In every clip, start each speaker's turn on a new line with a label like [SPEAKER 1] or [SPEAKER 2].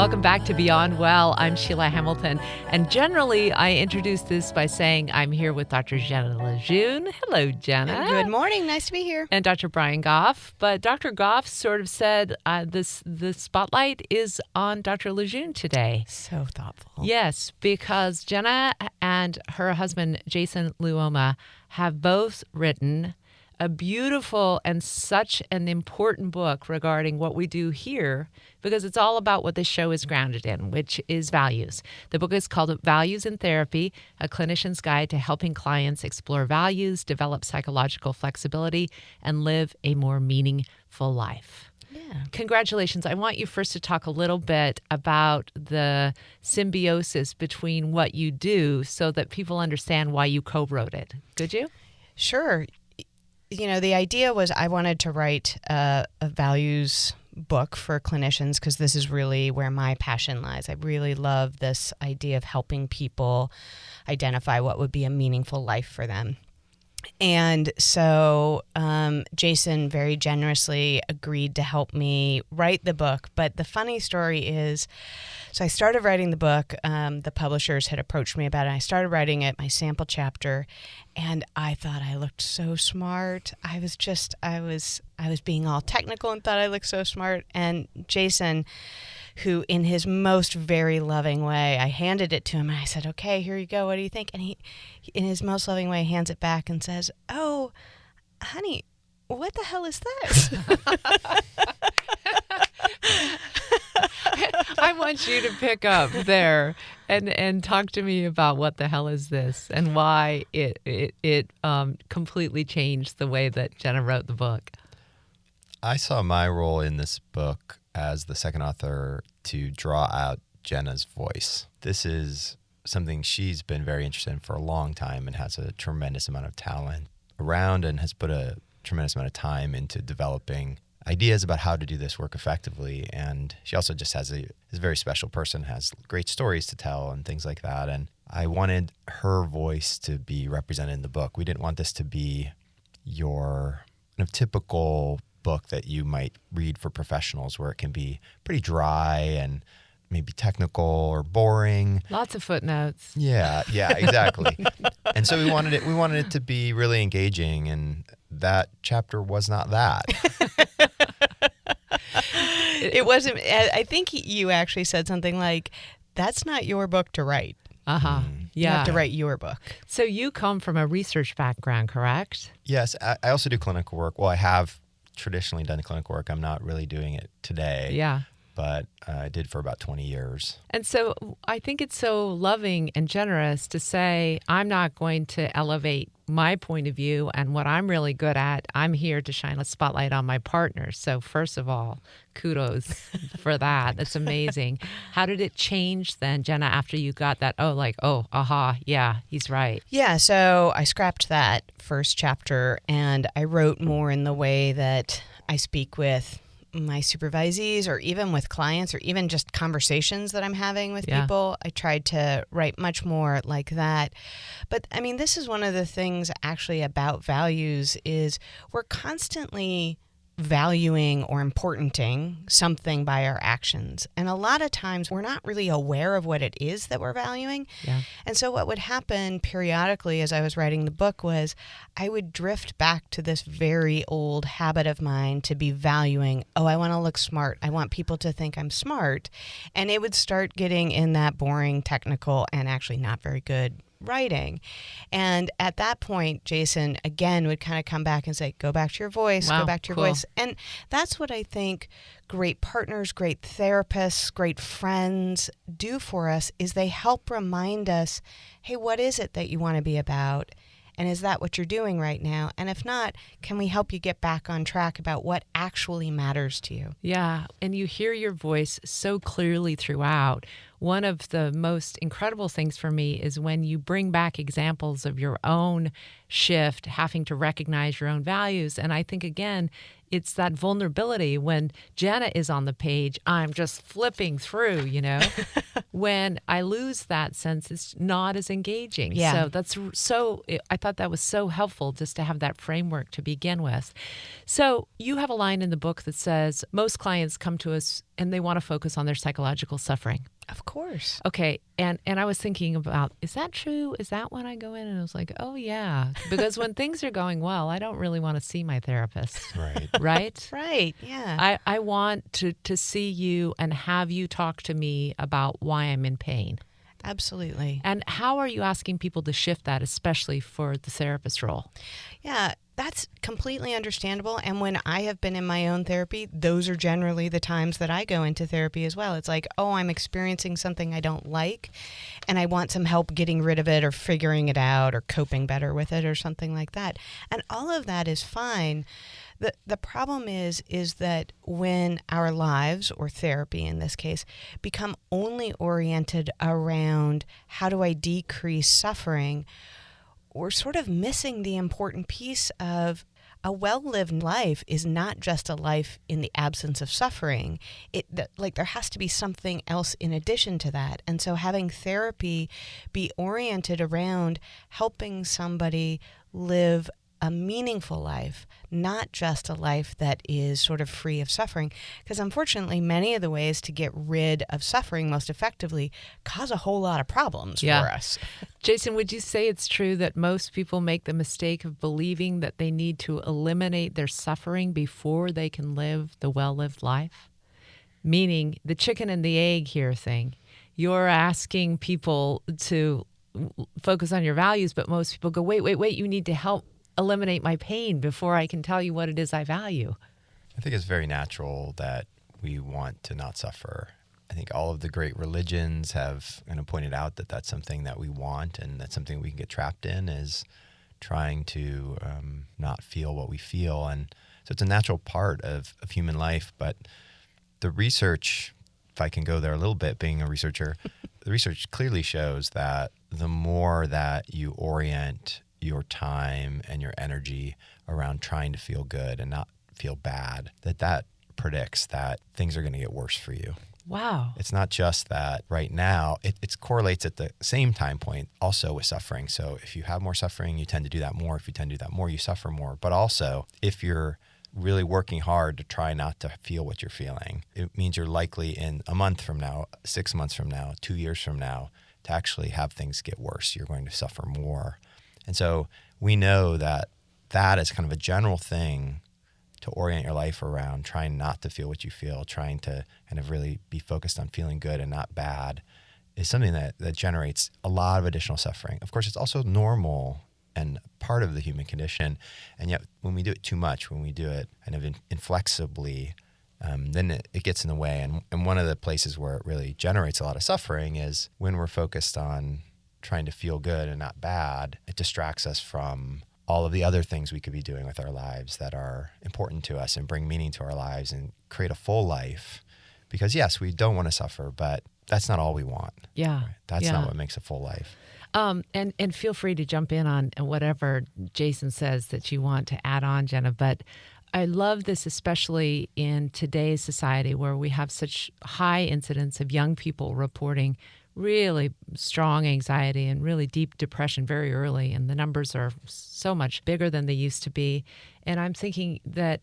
[SPEAKER 1] Welcome back to Beyond Well. I'm Sheila Hamilton. And generally, I introduce this by saying I'm here with Dr. Jenna LeJeune. Hello, Jenna.
[SPEAKER 2] Good morning. Nice to be here.
[SPEAKER 1] And Dr. Brian Goff. But Dr. Goff sort of said the spotlight is on Dr. LeJeune today.
[SPEAKER 2] So thoughtful.
[SPEAKER 1] Yes, because Jenna and her husband, Jason Luoma, have both written a beautiful and such an important book regarding what we do here, because it's all about what this show is grounded in, which is values. The book is called Values in Therapy, A Clinician's Guide to Helping Clients Explore Values, Develop Psychological Flexibility, and Live a More Meaningful Life.
[SPEAKER 2] Yeah.
[SPEAKER 1] Congratulations. I want you first to talk a little bit about the symbiosis between what you do so that people understand why you co-wrote it. Could you?
[SPEAKER 2] Sure. You know, the idea was I wanted to write a values book for clinicians because this is really where my passion lies. I really love this idea of helping people identify what would be a meaningful life for them. And so Jason very generously agreed to help me write the book. But the funny story is, so I started writing the book. The publishers had approached me about it. I started writing it, my sample chapter, and I thought I looked so smart. I was being all technical and thought I looked so smart. And Jason, who in his most very loving way, I handed it to him and I said, "Okay, here you go. What do you think?" And he in his most loving way, hands it back and says, "Oh, honey, what the hell is this?"
[SPEAKER 1] I want you to pick up there and talk to me about what the hell is this and why it completely changed the way that Jenna wrote the book.
[SPEAKER 3] I saw my role in this book as the second author to draw out Jenna's voice. This is something she's been very interested in for a long time and has a tremendous amount of talent around and has put a tremendous amount of time into developing ideas about how to do this work effectively. And she also just is a very special person, has great stories to tell and things like that. And I wanted her voice to be represented in the book. We didn't want this to be your kind of typical book that you might read for professionals where it can be pretty dry and maybe technical or boring.
[SPEAKER 1] Lots of footnotes.
[SPEAKER 3] Yeah, exactly. And so we wanted it to be really engaging, and that chapter was not that.
[SPEAKER 2] It wasn't. I think you actually said something like, "That's not your book to write."
[SPEAKER 1] Uh-huh.
[SPEAKER 2] You
[SPEAKER 1] Yeah.
[SPEAKER 2] have to write your book.
[SPEAKER 1] So you come from a research background, correct?
[SPEAKER 3] Yes, I also do clinical work. Well, I have traditionally done clinical work. I'm not really doing it today.
[SPEAKER 1] Yeah.
[SPEAKER 3] But I did for about 20 years.
[SPEAKER 1] And so I think it's so loving and generous to say, I'm not going to elevate my point of view and what I'm really good at. I'm here to shine a spotlight on my partner. So first of all, kudos for that. That's amazing. How did it change then, Jenna, after you got that, yeah, he's right?
[SPEAKER 2] Yeah, so I scrapped that first chapter and I wrote more in the way that I speak with my supervisees or even with clients or even just conversations that I'm having with people. I tried to write much more like that. But I mean, this is one of the things actually about values is we're constantly valuing or importanting something by our actions. And a lot of times we're not really aware of what it is that we're valuing.
[SPEAKER 1] Yeah.
[SPEAKER 2] And so what would happen periodically as I was writing the book was I would drift back to this very old habit of mine to be valuing, I want to look smart. I want people to think I'm smart. And it would start getting in that boring, technical, and actually not very good writing. And at that point, Jason, again, would kind of come back and say, go back to your voice,
[SPEAKER 1] Wow,
[SPEAKER 2] go back to your
[SPEAKER 1] cool.
[SPEAKER 2] voice. And that's what I think great partners, great therapists, great friends do for us is they help remind us, hey, what is it that you want to be about? And is that what you're doing right now? And if not, can we help you get back on track about what actually matters to you?
[SPEAKER 1] Yeah, and you hear your voice so clearly throughout. One of the most incredible things for me is when you bring back examples of your own shift, having to recognize your own values. And I think, again, it's that vulnerability. When Jenna is on the page, I'm just flipping through, When I lose that sense, it's not as engaging.
[SPEAKER 2] Yeah.
[SPEAKER 1] So I thought that was so helpful just to have that framework to begin with. So you have a line in the book that says, most clients come to us and they want to focus on their psychological suffering.
[SPEAKER 2] Of course.
[SPEAKER 1] Okay, and I was thinking about, is that true? Is that when I go in? And I was like, oh, yeah. Because when things are going well, I don't really want to see my therapist.
[SPEAKER 3] Right.
[SPEAKER 1] Right?
[SPEAKER 2] Right, yeah.
[SPEAKER 1] I want to see you and have you talk to me about why I'm in pain.
[SPEAKER 2] Absolutely.
[SPEAKER 1] And how are you asking people to shift that, especially for the therapist role?
[SPEAKER 2] Yeah, that's completely understandable. And when I have been in my own therapy, those are generally the times that I go into therapy as well. It's like, oh, I'm experiencing something I don't like, and I want some help getting rid of it or figuring it out or coping better with it or something like that. And all of that is fine. The problem is that when our lives, or therapy in this case, become only oriented around how do I decrease suffering, we're sort of missing the important piece of a well-lived life is not just a life in the absence of suffering. There has to be something else in addition to that. And so having therapy be oriented around helping somebody live a meaningful life, not just a life that is sort of free of suffering. Because unfortunately, many of the ways to get rid of suffering most effectively cause a whole lot of problems for us.
[SPEAKER 1] Jason, would you say it's true that most people make the mistake of believing that they need to eliminate their suffering before they can live the well-lived life? Meaning the chicken and the egg here thing. You're asking people to focus on your values, but most people go, wait, you need to help eliminate my pain before I can tell you what it is I value.
[SPEAKER 3] I think it's very natural that we want to not suffer. I think all of the great religions have kind of pointed out that that's something that we want, and that's something we can get trapped in, is trying to not feel what we feel. And so it's a natural part of human life. But the research, if I can go there a little bit, being a researcher, the research clearly shows that the more that you orient your time and your energy around trying to feel good and not feel bad, that predicts that things are going to get worse for you.
[SPEAKER 1] Wow.
[SPEAKER 3] It's not just that right now, it correlates at the same time point also with suffering. So if you have more suffering, you tend to do that more. If you tend to do that more, you suffer more. But also, if you're really working hard to try not to feel what you're feeling, it means you're likely in a month from now, 6 months from now, 2 years from now, to actually have things get worse. You're going to suffer more. And so we know that is kind of a general thing to orient your life around, trying not to feel what you feel, trying to kind of really be focused on feeling good and not bad, is something that generates a lot of additional suffering. Of course, it's also normal and part of the human condition. And yet when we do it too much, when we do it kind of inflexibly, then it gets in the way. And one of the places where it really generates a lot of suffering is when we're focused on trying to feel good and not bad. It distracts us from all of the other things we could be doing with our lives that are important to us and bring meaning to our lives and create a full life. Because yes, we don't want to suffer, but that's not all we want.
[SPEAKER 1] Yeah.
[SPEAKER 3] Right? That's not what makes a full life.
[SPEAKER 1] And feel free to jump in on whatever Jason says that you want to add on, Jenna. But I love this, especially in today's society where we have such high incidence of young people reporting really strong anxiety and really deep depression very early. And the numbers are so much bigger than they used to be. And I'm thinking that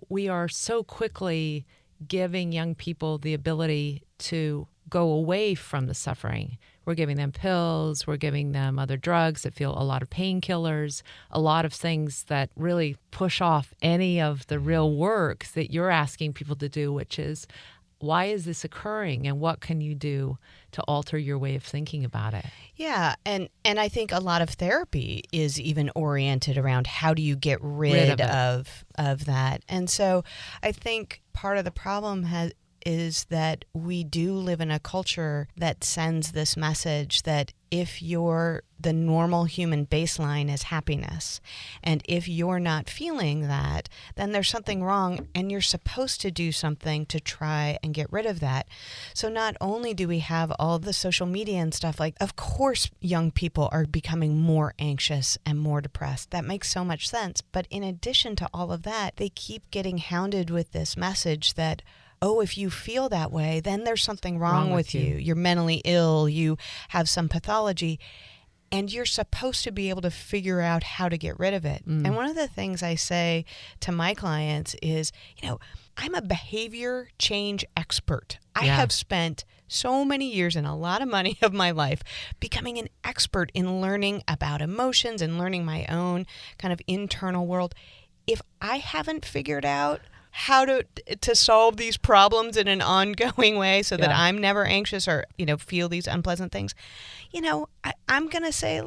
[SPEAKER 1] we are so quickly giving young people the ability to go away from the suffering. We're giving them pills, we're giving them other drugs that feel a lot of painkillers, a lot of things that really push off any of the real work that you're asking people to do, which is, why is this occurring and what can you do to alter your way of thinking about it?
[SPEAKER 2] Yeah, and I think a lot of therapy is even oriented around how do you get rid of that. And so I think part of the problem is that we do live in a culture that sends this message that if the normal human baseline is happiness, and if you're not feeling that, then there's something wrong and you're supposed to do something to try and get rid of that. So not only do we have all the social media and stuff, like, of course, young people are becoming more anxious and more depressed. That makes so much sense. But in addition to all of that, they keep getting hounded with this message that, oh, if you feel that way, then there's something wrong with you. You're mentally ill. You have some pathology. And you're supposed to be able to figure out how to get rid of it. And one of the things I say to my clients is, I'm a behavior change expert. I have spent so many years and a lot of money of my life becoming an expert in learning about emotions and learning my own kind of internal world. If I haven't figured out how to solve these problems in an ongoing way so that I'm never anxious or, feel these unpleasant things, I'm going to say,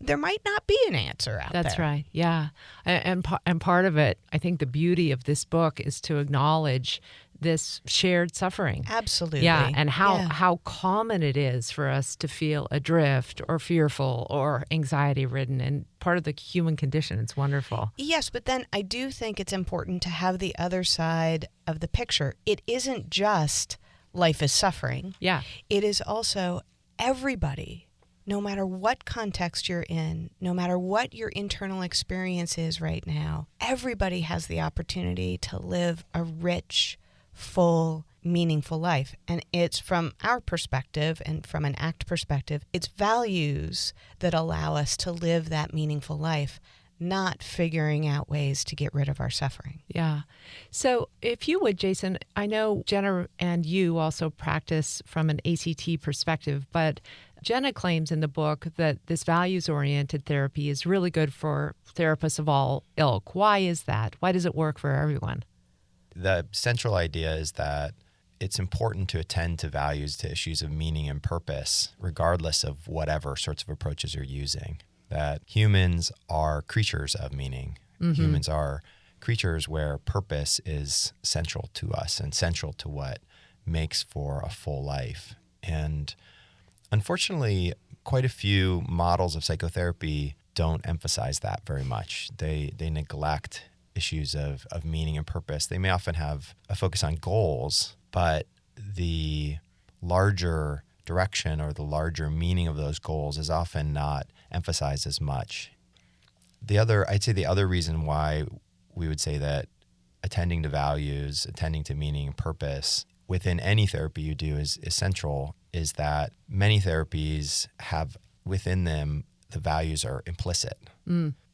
[SPEAKER 2] there might not be an answer out there.
[SPEAKER 1] That's right. Yeah. And part of it, I think the beauty of this book is to acknowledge this shared suffering.
[SPEAKER 2] Absolutely.
[SPEAKER 1] Yeah. And how common it is for us to feel adrift or fearful or anxiety ridden, and part of the human condition. It's wonderful.
[SPEAKER 2] Yes. But then I do think it's important to have the other side of the picture. It isn't just life is suffering.
[SPEAKER 1] Yeah.
[SPEAKER 2] It is also everybody. No matter what context you're in, no matter what your internal experience is right now, everybody has the opportunity to live a rich, full, meaningful life. And it's from our perspective and from an ACT perspective, it's values that allow us to live that meaningful life, not figuring out ways to get rid of our suffering.
[SPEAKER 1] Yeah. So if you would, Jason, I know Jenna and you also practice from an ACT perspective, but Jenna claims in the book that this values-oriented therapy is really good for therapists of all ilk. Why is that? Why does it work for everyone?
[SPEAKER 3] The central idea is that it's important to attend to values, to issues of meaning and purpose, regardless of whatever sorts of approaches you're using. That humans are creatures of meaning. Humans are creatures where purpose is central to us and central to what makes for a full life. And unfortunately, quite a few models of psychotherapy don't emphasize that very much. They neglect issues of meaning and purpose. They may often have a focus on goals, but the larger direction or the larger meaning of those goals is often not emphasized as much. I'd say the other reason why we would say that attending to values, attending to meaning and purpose within any therapy you do is central is that many therapies have within them the values are implicit.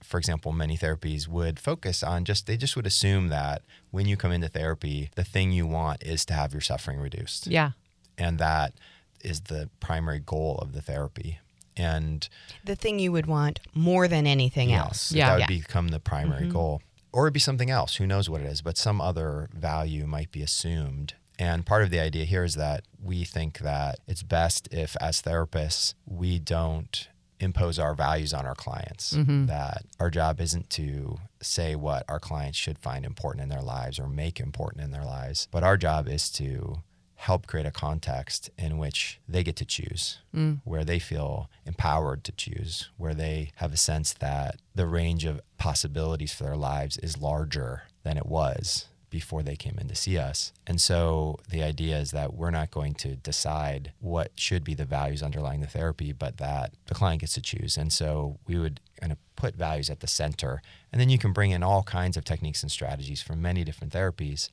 [SPEAKER 3] For example, many therapies would focus on they just would assume that when you come into therapy, the thing you want is to have your suffering reduced.
[SPEAKER 1] Yeah.
[SPEAKER 3] And that is the primary goal of the therapy. And
[SPEAKER 2] the thing you would want more than anything else.
[SPEAKER 3] That would become the primary goal. Or it'd be something else. Who knows what it is, but some other value might be assumed. And part of the idea here is that we think that it's best if, as therapists, we don't impose our values on our clients, that our job isn't to say what our clients should find important in their lives or make important in their lives, but our job is to help create a context in which they get to choose, where they feel empowered to choose, where they have a sense that the range of possibilities for their lives is larger than it was before they came in to see us. And so the idea is that we're not going to decide what should be the values underlying the therapy, but that the client gets to choose. And so we would kind of put values at the center. And then you can bring in all kinds of techniques and strategies from many different therapies.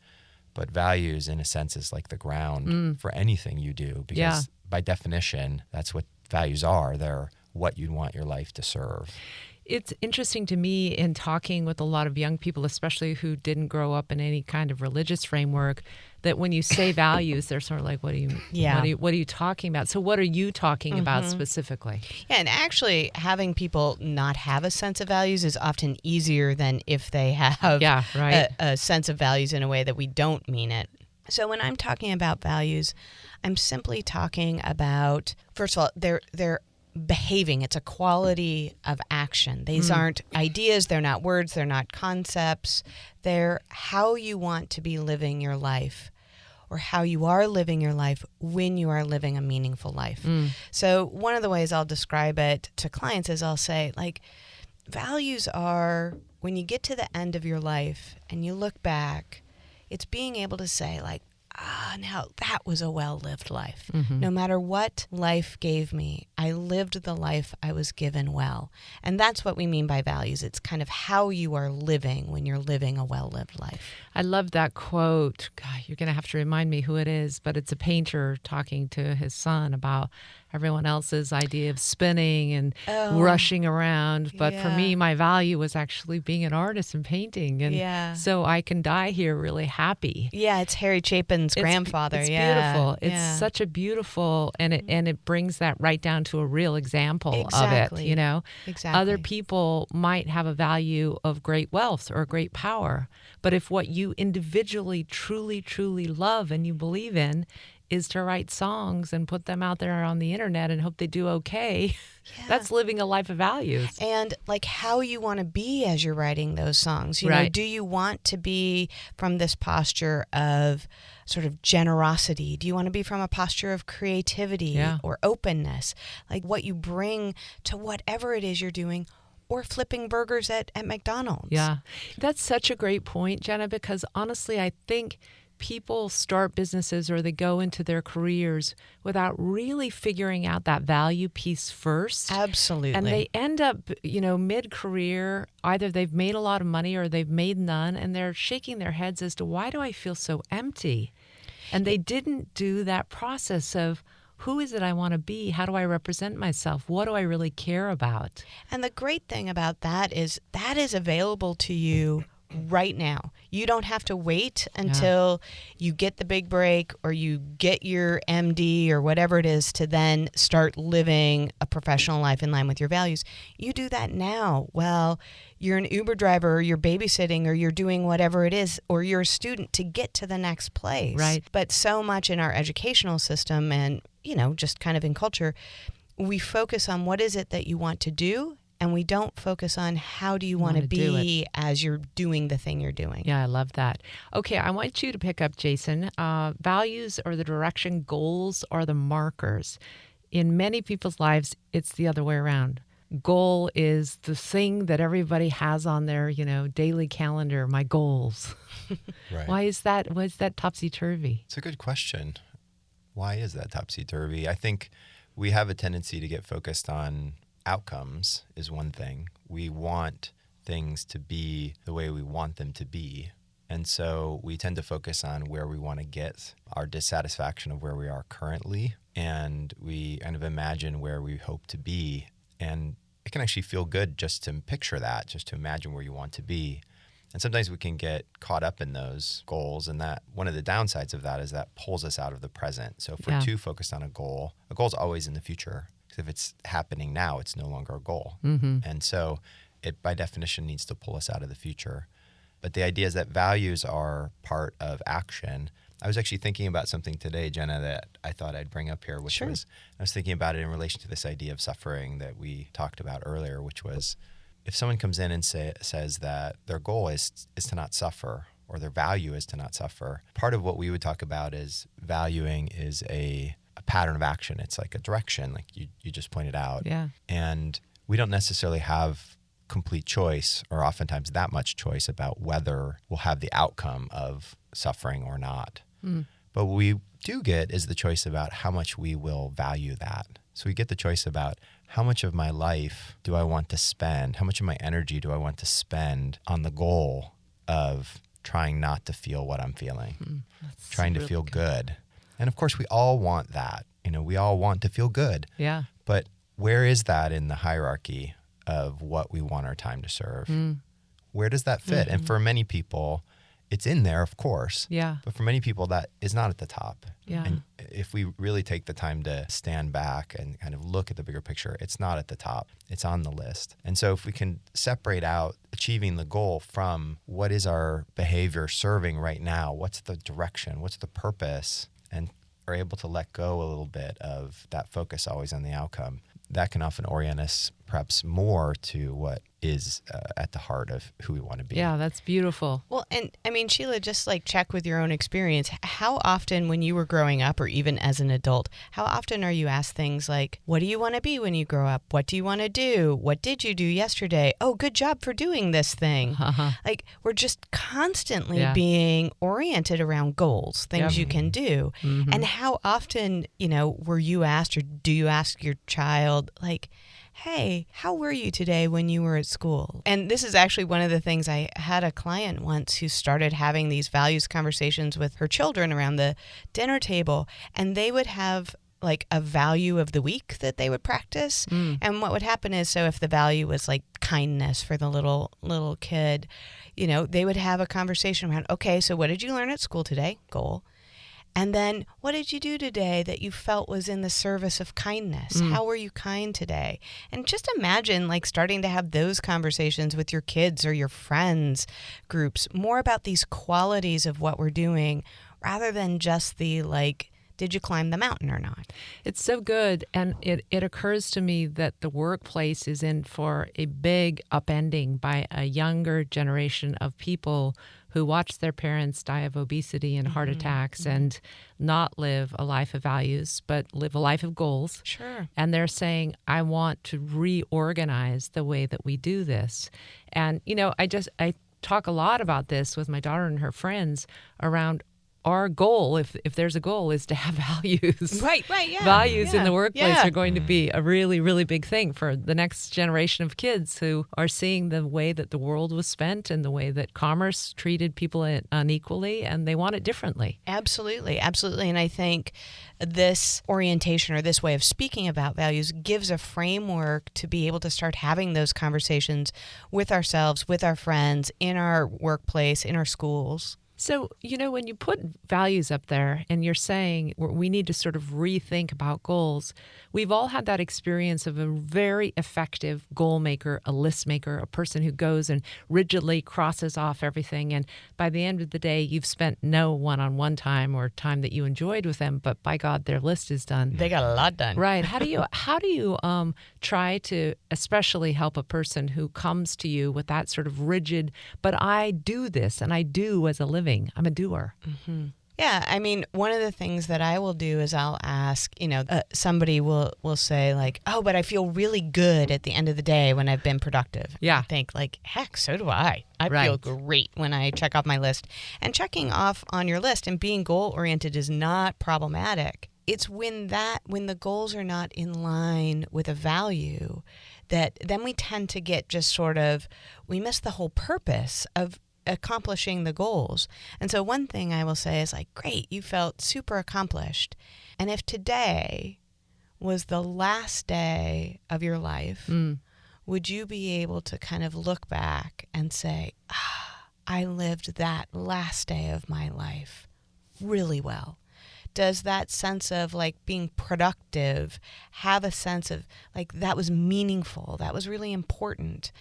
[SPEAKER 3] But values, in a sense, is like the ground for anything you do, because by definition, that's what values are. They're what you'd want your life to serve.
[SPEAKER 1] It's interesting to me in talking with a lot of young people, especially who didn't grow up in any kind of religious framework, that when you say values, they're sort of like, what are you talking about? So what are you talking about specifically?
[SPEAKER 2] Yeah, and actually having people not have a sense of values is often easier than if they have a sense of values in a way that we don't mean it. So when I'm talking about values, I'm simply talking about, first of all, they're behaving. It's a quality of action. These aren't ideas. They're not words. They're not concepts. They're how you want to be living your life, or how you are living your life when you are living a meaningful life. So one of the ways I'll describe it to clients is I'll say, values are when you get to the end of your life and you look back, it's being able to say, now that was a well-lived life. No matter what life gave me, I lived the life I was given well. And that's what we mean by values. It's kind of how you are living when you're living a well-lived life.
[SPEAKER 1] I love that quote. God, you're going to have to remind me who it is, but it's a painter talking to his son about everyone else's idea of spinning and rushing around. But for me, my value was actually being an artist and painting. And so I can die here really happy.
[SPEAKER 2] Yeah, it's Harry Chapin's grandfather.
[SPEAKER 1] It's beautiful. It's such a beautiful, and it brings that right down to a real example of it, you know.
[SPEAKER 2] Exactly.
[SPEAKER 1] Other people might have a value of great wealth or great power, but if what you individually truly, truly love and you believe in is to write songs and put them out there on the internet and hope they do okay, that's living a life of values.
[SPEAKER 2] And like how you want to be as you're writing those songs. You know, do you want to be from this posture of sort of generosity? Do you want to be from a posture of creativity or openness? Like what you bring to whatever it is you're doing, or flipping burgers at McDonald's.
[SPEAKER 1] Yeah, that's such a great point, Jenna, because honestly, I think people start businesses or they go into their careers without really figuring out that value piece first.
[SPEAKER 2] Absolutely.
[SPEAKER 1] And they end up, you know, mid-career, either they've made a lot of money or they've made none, and they're shaking their heads as to why do I feel so empty? And they didn't do that process of, who is it I want to be? How do I represent myself? What do I really care about?
[SPEAKER 2] And the great thing about that is available to you right now. You don't have to wait until you get the big break or you get your MD or whatever it is to then start living a professional life in line with your values. You do that now. Well, you're an Uber driver or you're babysitting or you're doing whatever it is, or you're a student to get to the next place.
[SPEAKER 1] Right.
[SPEAKER 2] But so much in our educational system and, you know, just kind of in culture, we focus on what is it that you want to do, and we don't focus on how do you want to be as you're doing the thing you're doing.
[SPEAKER 1] Yeah, I love that. Okay, I want you to pick up, Jason. Values are the direction, goals are the markers. In many people's lives, it's the other way around. Goal is the thing that everybody has on their, you know, daily calendar, my goals.
[SPEAKER 3] Right.
[SPEAKER 1] Why is that topsy-turvy?
[SPEAKER 3] It's a good question. Why is that topsy-turvy? I think we have a tendency to get focused on outcomes is one thing. We want things to be the way we want them to be. And so we tend to focus on where we want to get, our dissatisfaction of where we are currently, and we kind of imagine where we hope to be. And it can actually feel good just to picture that, just to imagine where you want to be. And sometimes we can get caught up in those goals, and that one of the downsides of that is that pulls us out of the present. So if we're too focused on a goal is always in the future. Because if it's happening now, it's no longer a goal.
[SPEAKER 1] Mm-hmm.
[SPEAKER 3] And so it, by definition, needs to pull us out of the future. But the idea is that values are part of action. I was actually thinking about something today, Jenna, that I thought I'd bring up here, which was, I was thinking about it in relation to this idea of suffering that we talked about earlier, which was, if someone comes in and says that their goal is to not suffer, or their value is to not suffer, part of what we would talk about is valuing is a pattern of action. It's like a direction, like you just pointed out.
[SPEAKER 1] Yeah.
[SPEAKER 3] And we don't necessarily have complete choice, or oftentimes that much choice, about whether we'll have the outcome of suffering or not. But what we do get is the choice about how much we will value that. So we get the choice about how much of my life do I want to spend, how much of my energy do I want to spend on the goal of trying not to feel what I'm feeling, trying to feel good. And of course, we all want that. You know, we all want to feel good.
[SPEAKER 1] Yeah.
[SPEAKER 3] But where is that in the hierarchy of what we want our time to serve? Where does that fit? And for many people, it's in there, of course.
[SPEAKER 1] Yeah.
[SPEAKER 3] But for many people, that is not at the top.
[SPEAKER 1] Yeah.
[SPEAKER 3] And if we really take the time to stand back and kind of look at the bigger picture, it's not at the top. It's on the list. And so if we can separate out achieving the goal from what is our behavior serving right now, what's the direction, what's the purpose, and are able to let go a little bit of that focus always on the outcome, that can often orient us perhaps more to what is at the heart of who we want to be.
[SPEAKER 1] Yeah, that's beautiful.
[SPEAKER 2] Well, and I mean, Sheila, just like check with your own experience. How often when you were growing up, or even as an adult, how often are you asked things like, what do you want to be when you grow up? What do you want to do? What did you do yesterday? Oh, good job for doing this thing. Like, we're just constantly being oriented around goals, things you can do. And how often, you know, were you asked, or do you ask your child, like, hey, how were you today when you were at school? And this is actually one of the things, I had a client once who started having these values conversations with her children around the dinner table, and they would have like a value of the week that they would practice. And what would happen is, so if the value was like kindness for the little kid, you know, they would have a conversation around, okay, so what did you learn at school today? Goal. And then what did you do today that you felt was in the service of kindness? How were you kind today? And just imagine like starting to have those conversations with your kids or your friends groups, more about these qualities of what we're doing rather than just the like, did you climb the mountain or not?
[SPEAKER 1] It's so good. And it occurs to me that the workplace is in for a big upending by a younger generation of people who watch their parents die of obesity and heart attacks and not live a life of values, but live a life of goals.
[SPEAKER 2] Sure.
[SPEAKER 1] And they're saying, I want to reorganize the way that we do this. And, you know, I talk a lot about this with my daughter and her friends around our goal, if there's a goal, is to have values.
[SPEAKER 2] Right, yeah.
[SPEAKER 1] Values in the workplace
[SPEAKER 2] yeah.
[SPEAKER 1] are going to be a really, really big thing for the next generation of kids who are seeing the way that the world was spent and the way that commerce treated people unequally, and they want it differently.
[SPEAKER 2] Absolutely. And I think this orientation or this way of speaking about values gives a framework to be able to start having those conversations with ourselves, with our friends, in our workplace, in our schools.
[SPEAKER 1] So, you know, when you put values up there and you're saying we need to sort of rethink about goals, we've all had that experience of a very effective goal maker, a list maker, a person who goes and rigidly crosses off everything. And by the end of the day, you've spent no one-on-one time or time that you enjoyed with them, but by God, their list is done.
[SPEAKER 2] They got a lot done.
[SPEAKER 1] Right. How do you try to especially help a person who comes to you with that sort of rigid, but I do this and I do as a living. I'm a doer.
[SPEAKER 2] Mm-hmm. Yeah, I mean, one of the things that I will do is I'll ask, you know, somebody will say like, oh, but I feel really good at the end of the day when I've been productive.
[SPEAKER 1] Yeah.
[SPEAKER 2] I think like, heck, so do I. I feel great when I check off my list. And checking off on your list and being goal-oriented is not problematic. It's when the goals are not in line with a value that then we tend to get just sort of, we miss the whole purpose of accomplishing the goals. And so one thing I will say is like, great, you felt super accomplished. And if today was the last day of your life, would you be able to kind of look back and say, I lived that last day of my life really well? Does that sense of like being productive have a sense of like that was meaningful, that was really important?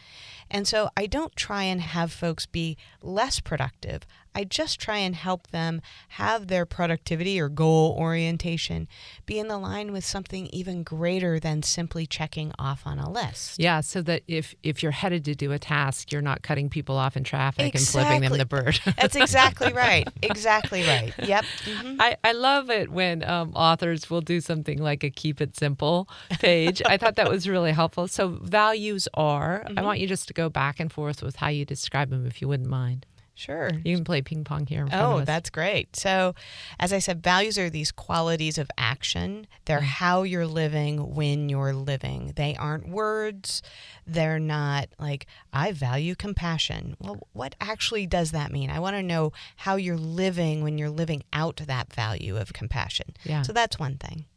[SPEAKER 2] And so I don't try and have folks be less productive. I just try and help them have their productivity or goal orientation be in the line with something even greater than simply checking off on a list.
[SPEAKER 1] Yeah, so that if you're headed to do a task, you're not cutting people off in traffic and flipping them the bird.
[SPEAKER 2] That's exactly right. Exactly right. Yep. Mm-hmm.
[SPEAKER 1] I love it when authors will do something like a keep it simple page. I thought that was really helpful. So values are, I want you just to go back and forth with how you describe them, if you wouldn't mind.
[SPEAKER 2] Sure.
[SPEAKER 1] You can play ping pong here in front of us.
[SPEAKER 2] Oh, that's great. So, as I said, values are these qualities of action. They're how you're living when you're living. They aren't words. They're not like, I value compassion. Well, what actually does that mean? I want to know how you're living when you're living out that value of compassion.
[SPEAKER 1] Yeah.
[SPEAKER 2] So that's one thing.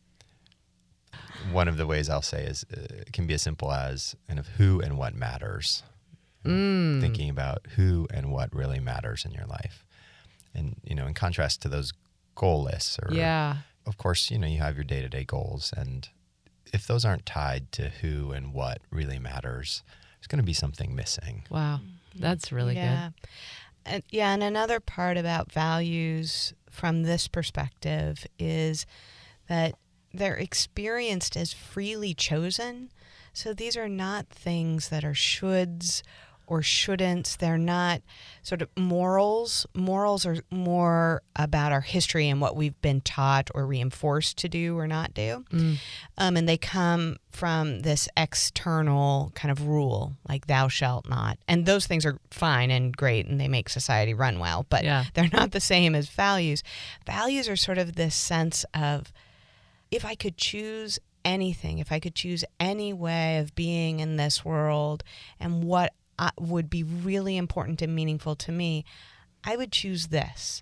[SPEAKER 3] One of the ways I'll say is it can be as simple as kind of who and what matters. Thinking about who and what really matters in your life. And, you know, in contrast to those goal lists or, of course, you know, you have your day-to-day goals. And if those aren't tied to who and what really matters, there's going to be something missing.
[SPEAKER 1] Wow. That's really good.
[SPEAKER 2] And another part about values from this perspective is that they're experienced as freely chosen. So these are not things that are shoulds or shouldn'ts. They're not sort of morals. Morals are more about our history and what we've been taught or reinforced to do or not do. And they come from this external kind of rule, like thou shalt not. And those things are fine and great, and they make society run well, but they're not the same as values. Values are sort of this sense of, if I could choose anything, if I could choose any way of being in this world and what would be really important and meaningful to me, I would choose this.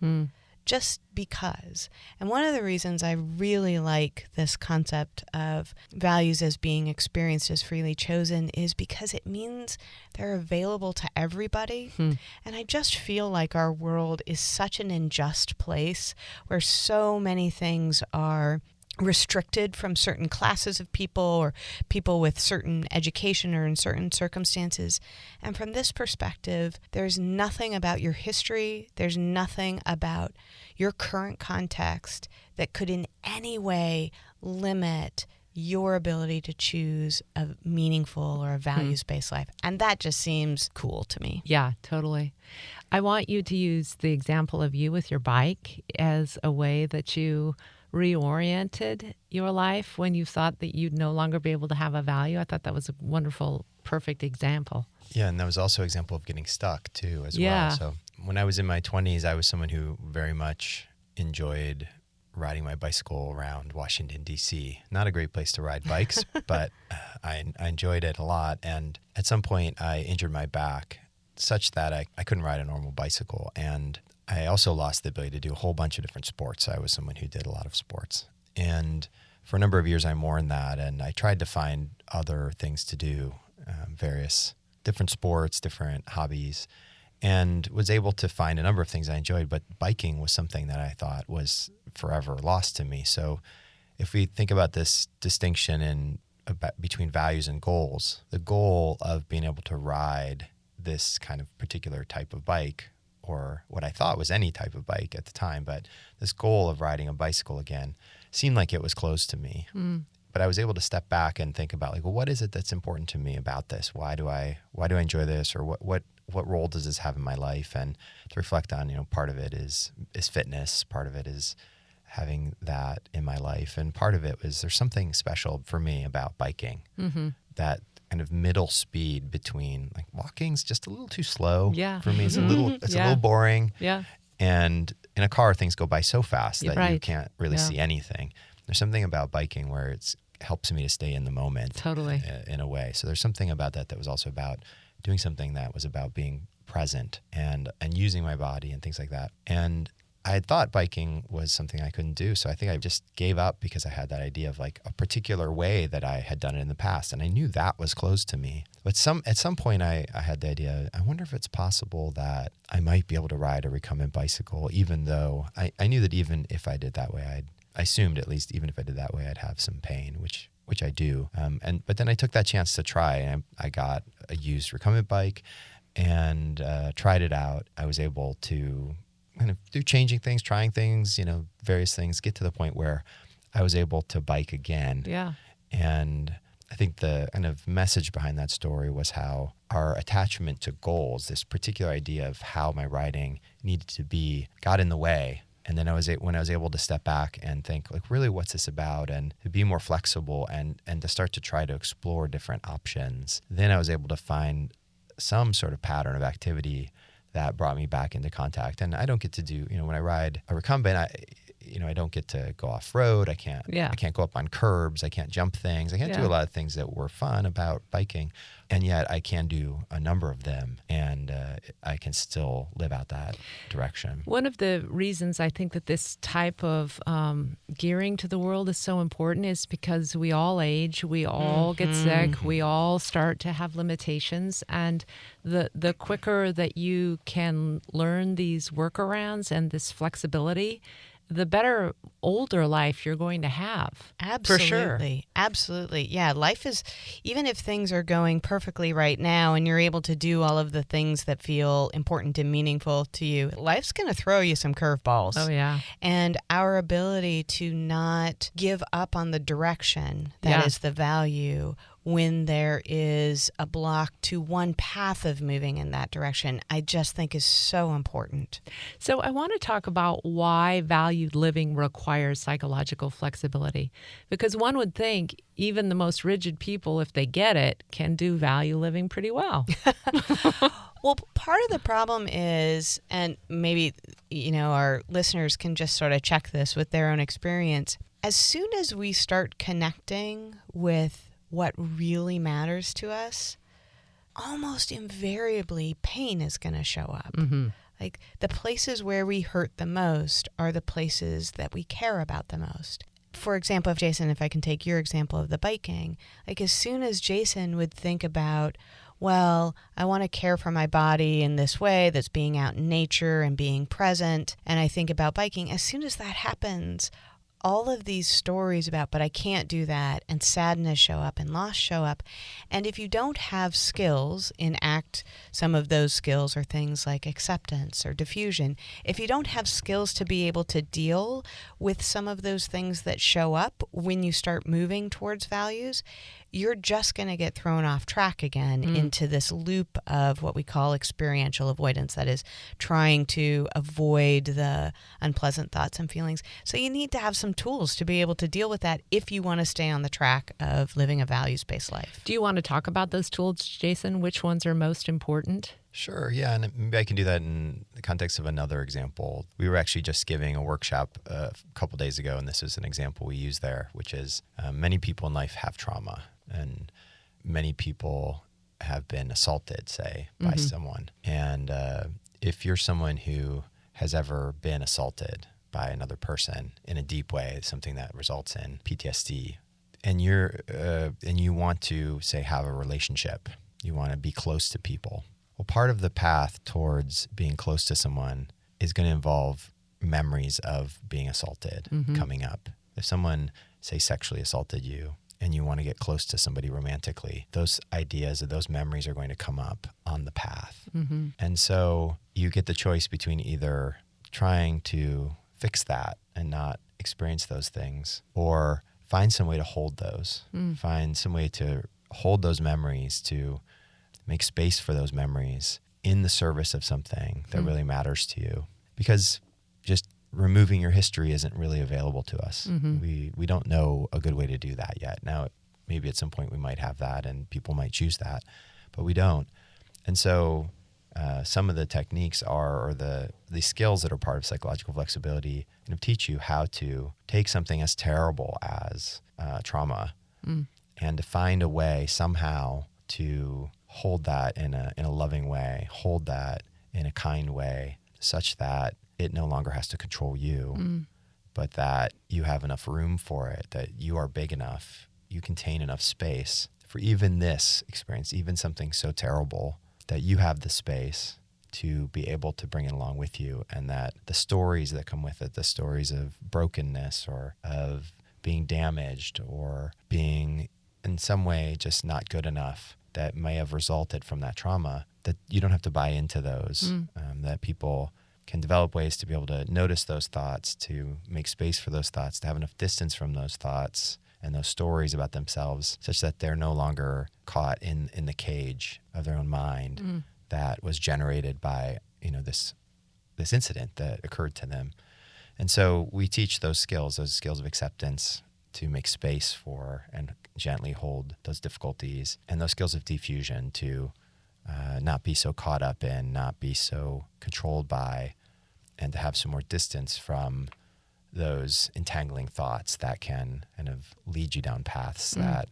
[SPEAKER 2] just because. And one of the reasons I really like this concept of values as being experienced as freely chosen is because it means they're available to everybody. And I just feel like our world is such an unjust place where so many things are restricted from certain classes of people or people with certain education or in certain circumstances. And from this perspective, there's nothing about your history, there's nothing about your current context that could in any way limit your ability to choose a meaningful or a values-based life. And that just seems cool to me.
[SPEAKER 1] Yeah, totally. I want you to use the example of you with your bike as a way that you reoriented your life when you thought that you'd no longer be able to have a value. I thought that was a wonderful, perfect example.
[SPEAKER 3] Yeah, and that was also an example of getting stuck too as
[SPEAKER 1] Yeah.
[SPEAKER 3] well. So when I was in my 20s, I was someone who very much enjoyed riding my bicycle around Washington, D.C. Not a great place to ride bikes, but I enjoyed it a lot. And at some point, I injured my back such that I couldn't ride a normal bicycle. And I also lost the ability to do a whole bunch of different sports. I was someone who did a lot of sports. And for a number of years, I mourned that. And I tried to find other things to do, various different sports, different hobbies, and was able to find a number of things I enjoyed. But biking was something that I thought was forever lost to me. So if we think about this distinction between values and goals, the goal of being able to ride this kind of particular type of bike, or what I thought was any type of bike at the time, but this goal of riding a bicycle again seemed like it was close to me. But I was able to step back and think about, like, well, what is it that's important to me about this? Why do I enjoy this? Or what role does this have in my life? And to reflect on, part of it is fitness. Part of it is having that in my life. And part of it was there's something special for me about biking, that kind of middle speed between, like, walking's just a little too slow for me. It's a little boring.
[SPEAKER 1] Yeah.
[SPEAKER 3] And in a car, things go by so fast that
[SPEAKER 1] Right.
[SPEAKER 3] you can't really see anything. There's something about biking where it helps me to stay in the moment.
[SPEAKER 1] Totally.
[SPEAKER 3] In a way. So there's something about that was also about doing something that was about being present and using my body and things like that. And I had thought biking was something I couldn't do. So I think I just gave up because I had that idea of, like, a particular way that I had done it in the past. And I knew that was closed to me. But at some point I had the idea, I wonder if it's possible that I might be able to ride a recumbent bicycle, even though I knew that even if I did that way, I assumed at least even if I did that way, I'd have some pain, which I do. But then I took that chance to try, and I got a used recumbent bike and tried it out. I was able to kind of do changing things, trying things, various things, get to the point where I was able to bike again.
[SPEAKER 1] Yeah.
[SPEAKER 3] And I think the kind of message behind that story was how our attachment to goals, this particular idea of how my riding needed to be, got in the way. And then when I was able to step back and think, like, really, what's this about? And to be more flexible and to start to try to explore different options, then I was able to find some sort of pattern of activity that brought me back into contact. And I don't get to do, when I ride a recumbent, I don't get to go off road. I can't go up on curbs. I can't jump things. I can't do a lot of things that were fun about biking. And yet I can do a number of them, and I can still live out that direction.
[SPEAKER 1] One of the reasons I think that this type of gearing to the world is so important is because we all age, we all get sick, we all start to have limitations, and the quicker that you can learn these workarounds and this flexibility, the better older life you're going to have.
[SPEAKER 2] Absolutely.
[SPEAKER 1] For sure.
[SPEAKER 2] Absolutely. Yeah. Life is, even if things are going perfectly right now and you're able to do all of the things that feel important and meaningful to you, life's going to throw you some curveballs.
[SPEAKER 1] Oh, yeah.
[SPEAKER 2] And our ability to not give up on the direction that is the value when there is a block to one path of moving in that direction, I just think is so important.
[SPEAKER 1] So I want to talk about why valued living requires psychological flexibility. Because one would think even the most rigid people, if they get it, can do value living pretty well.
[SPEAKER 2] Well, part of the problem is, and maybe, our listeners can just sort of check this with their own experience, as soon as we start connecting with what really matters to us, almost invariably pain is going to show up. Like, the places where we hurt the most are the places that we care about the most. For example, if I can take your example of the biking, like, as soon as Jason would think about, well, I want to care for my body in this way that's being out in nature and being present, and I think about biking, as soon as that happens, all of these stories about, but I can't do that, and sadness show up and loss show up. And if you don't have skills in ACT, some of those skills are things like acceptance or diffusion. If you don't have skills to be able to deal with some of those things that show up when you start moving towards values, you're just going to get thrown off track again into this loop of what we call experiential avoidance, that is, trying to avoid the unpleasant thoughts and feelings. So you need to have some tools to be able to deal with that if you want to stay on the track of living a values-based life.
[SPEAKER 1] Do you want to talk about those tools, Jason? Which ones are most important?
[SPEAKER 3] Sure, yeah, and maybe I can do that in the context of another example. We were actually just giving a workshop a couple days ago, and this is an example we use there, which is many people in life have trauma, and many people have been assaulted, say, by someone. And if you're someone who has ever been assaulted by another person in a deep way, something that results in PTSD, and you want to, say, have a relationship, you want to be close to people. Well, part of the path towards being close to someone is going to involve memories of being assaulted coming up. If someone, say, sexually assaulted you and you want to get close to somebody romantically, those ideas or those memories are going to come up on the path. And so you get the choice between either trying to fix that and not experience those things, or find some way to hold those, find some way to hold those memories, to make space for those memories in the service of something that really matters to you. Because just removing your history isn't really available to us. We don't know a good way to do that yet. Now, maybe at some point we might have that and people might choose that, but we don't. And so some of the techniques or the skills that are part of psychological flexibility teach you how to take something as terrible as trauma and to find a way somehow to hold that in a loving way, hold that in a kind way, such that it no longer has to control you, but that you have enough room for it, that you are big enough, you contain enough space for even this experience, even something so terrible, that you have the space to be able to bring it along with you, and that the stories that come with it, the stories of brokenness or of being damaged or being in some way just not good enough, that may have resulted from that trauma, that you don't have to buy into those, that people can develop ways to be able to notice those thoughts, to make space for those thoughts, to have enough distance from those thoughts and those stories about themselves, such that they're no longer caught in the cage of their own mind that was generated by this incident that occurred to them. And so we teach those skills of acceptance, to make space for and gently hold those difficulties, and those skills of diffusion, to not be so caught up in, not be so controlled by, and to have some more distance from those entangling thoughts that can kind of lead you down paths that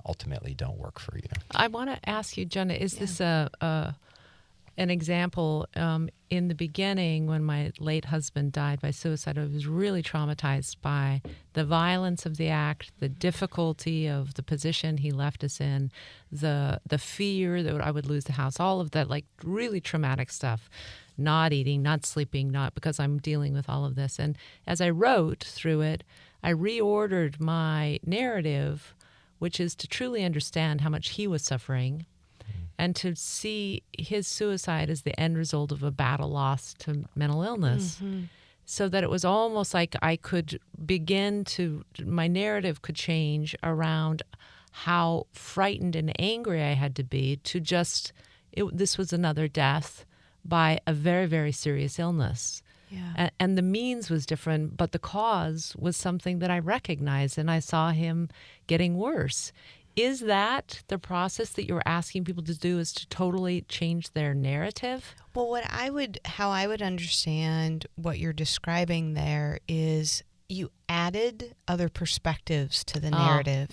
[SPEAKER 3] ultimately don't work for you.
[SPEAKER 1] I want to ask you, Jenna, is this an example? In the beginning, when my late husband died by suicide, I was really traumatized by the violence of the act, the difficulty of the position he left us in, the fear that I would lose the house, all of that, like really traumatic stuff. Not eating, not sleeping, not because I'm dealing with all of this. And as I wrote through it, I reordered my narrative, which is to truly understand how much he was suffering, and to see his suicide as the end result of a battle lost to mental illness. So that it was almost like I could my narrative could change around how frightened and angry I had to be to this was another death by a very, very serious illness. Yeah. And the means was different, but the cause was something that I recognized, and I saw him getting worse. Is that the process that you're asking people to do, is to totally change their narrative?
[SPEAKER 2] Well, how I would understand what you're describing there is, you added other perspectives to the narrative.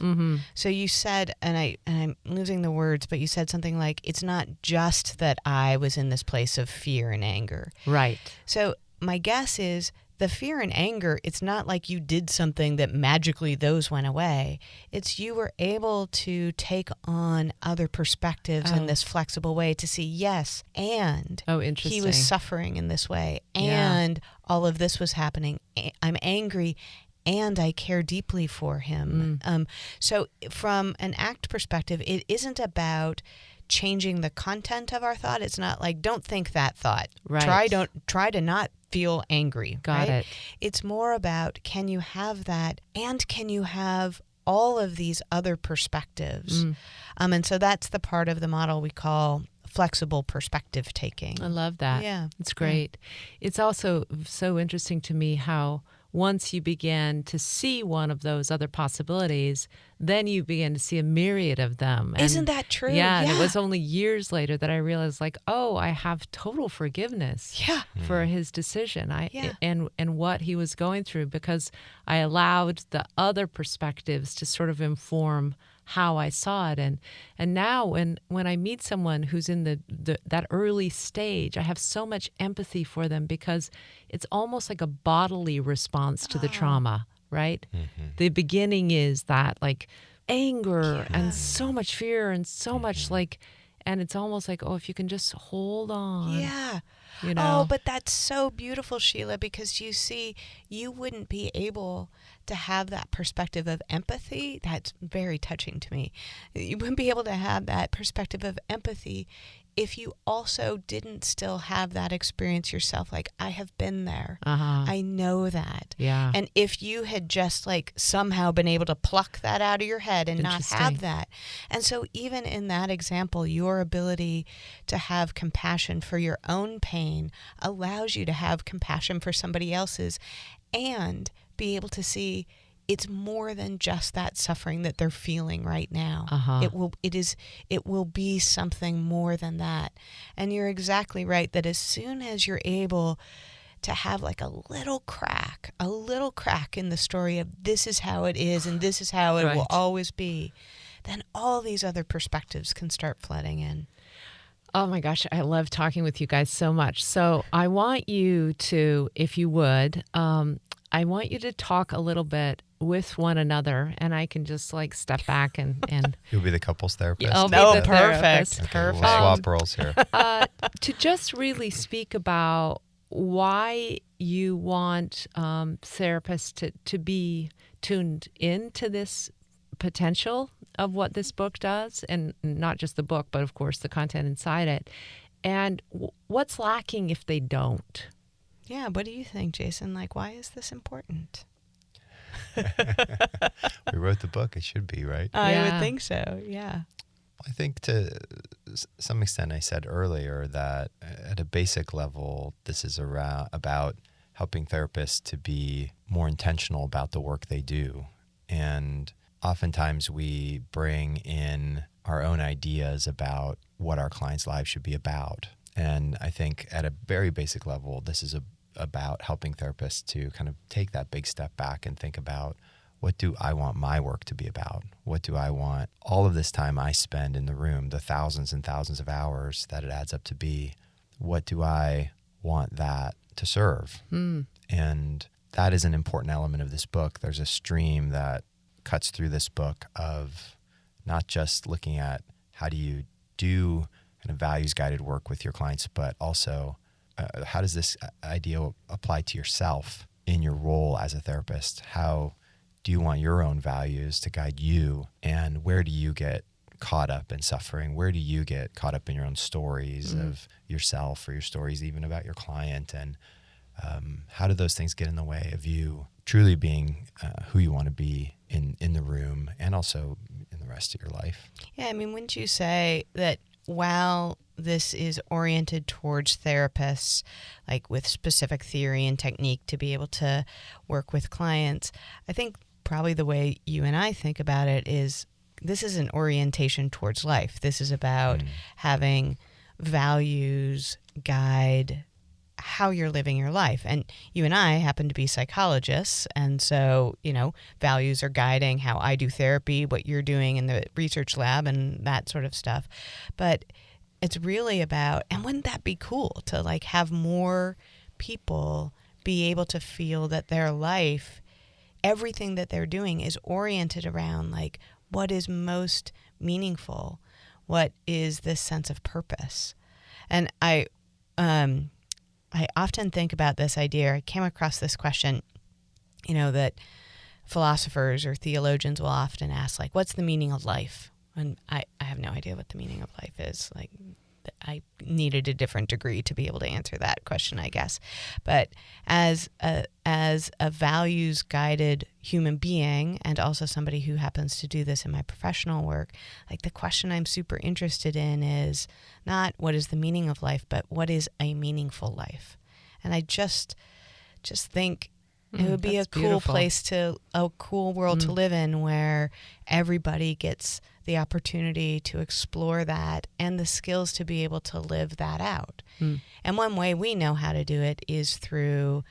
[SPEAKER 2] So you said, and I'm losing the words, but you said something like, it's not just that I was in this place of fear and anger.
[SPEAKER 1] Right.
[SPEAKER 2] So my guess is the fear and anger, it's not like you did something that magically those went away. It's you were able to take on other perspectives in this flexible way to see, yes, and
[SPEAKER 1] interesting.
[SPEAKER 2] He was suffering in this way, and all of this was happening. I'm angry, and I care deeply for him. So from an ACT perspective, it isn't about changing the content of our thought. It's not like, don't think that thought.
[SPEAKER 1] Right.
[SPEAKER 2] Try to not feel angry.
[SPEAKER 1] Got it.
[SPEAKER 2] It's more about, can you have that, and can you have all of these other perspectives? And so that's the part of the model we call flexible perspective taking.
[SPEAKER 1] I love that.
[SPEAKER 2] Yeah.
[SPEAKER 1] It's great. It's also so interesting to me how once you begin to see one of those other possibilities, then you begin to see a myriad of them. And
[SPEAKER 2] isn't that true?
[SPEAKER 1] Yeah, and it was only years later that I realized, like, oh, I have total forgiveness for his decision and what he was going through, because I allowed the other perspectives to sort of inform how I saw it. And now when I meet someone who's in that early stage, I have so much empathy for them, because it's almost like a bodily response to the trauma, right? The beginning is that like anger and so much fear and so much like, and it's almost like, oh, if you can just hold on.
[SPEAKER 2] Yeah.
[SPEAKER 1] You know?
[SPEAKER 2] Oh, but that's so beautiful, Sheila, because you see, you wouldn't be able to have that perspective of empathy. That's very touching to me. You wouldn't be able to have that perspective of empathy if you also didn't still have that experience yourself. Like, I have been there. I know that.
[SPEAKER 1] Yeah.
[SPEAKER 2] And if you had just like somehow been able to pluck that out of your head and not have that. And so even in that example, your ability to have compassion for your own pain allows you to have compassion for somebody else's, and be able to see it's more than just that suffering that they're feeling right now. It will be something more than that. And you're exactly right that as soon as you're able to have like a little crack in the story of this is how it is and this is how it will always be, then all these other perspectives can start flooding in.
[SPEAKER 1] Oh my gosh, I love talking with you guys so much. So I want you to, if you would, I want you to talk a little bit with one another, and I can just like step back and
[SPEAKER 3] You'll be the couples therapist.
[SPEAKER 1] I'll be the therapist.
[SPEAKER 3] Okay, we'll swap roles here.
[SPEAKER 1] To just really speak about why you want therapists to be tuned into this potential of what this book does, and not just the book, but of course the content inside it, and what's lacking if they don't.
[SPEAKER 2] Yeah, what do you think, Jason? Like, why is this important?
[SPEAKER 3] We wrote the book. It should be, right?
[SPEAKER 2] I would think so, yeah.
[SPEAKER 3] I think to some extent, I said earlier that at a basic level, this is about helping therapists to be more intentional about the work they do. And oftentimes we bring in our own ideas about what our clients' lives should be about. And I think at a very basic level, this is about helping therapists to kind of take that big step back and think about, what do I want my work to be about? What do I want all of this time I spend in the room, the thousands and thousands of hours that it adds up to be, what do I want that to serve? And that is an important element of this book. There's a stream that cuts through this book of not just looking at how do you do kind of values-guided work with your clients, but also how does this idea apply to yourself in your role as a therapist? How do you want your own values to guide you? And where do you get caught up in suffering? Where do you get caught up in your own stories of yourself, or your stories even about your client? And how do those things get in the way of you truly being who you want to be in the room and also in the rest of your life?
[SPEAKER 2] Yeah, I mean, wouldn't you say that while this is oriented towards therapists, like with specific theory and technique to be able to work with clients, I think probably the way you and I think about it is this is an orientation towards life. This is about having values guide how you're living your life. And you and I happen to be psychologists. And so, values are guiding how I do therapy, what you're doing in the research lab and that sort of stuff. But it's really about, and wouldn't that be cool to like have more people be able to feel that their life, everything that they're doing is oriented around like what is most meaningful, what is this sense of purpose. And I often think about this idea. I came across this question, that philosophers or theologians will often ask, like, what's the meaning of life? And I have no idea what the meaning of life is. Like, I needed a different degree to be able to answer that question, I guess. But as a values-guided human being, and also somebody who happens to do this in my professional work, like the question I'm super interested in is not what is the meaning of life, but what is a meaningful life? And I just think it would be a cool place a cool world to live in, where everybody gets the opportunity to explore that and the skills to be able to live that out. And one way we know how to do it is through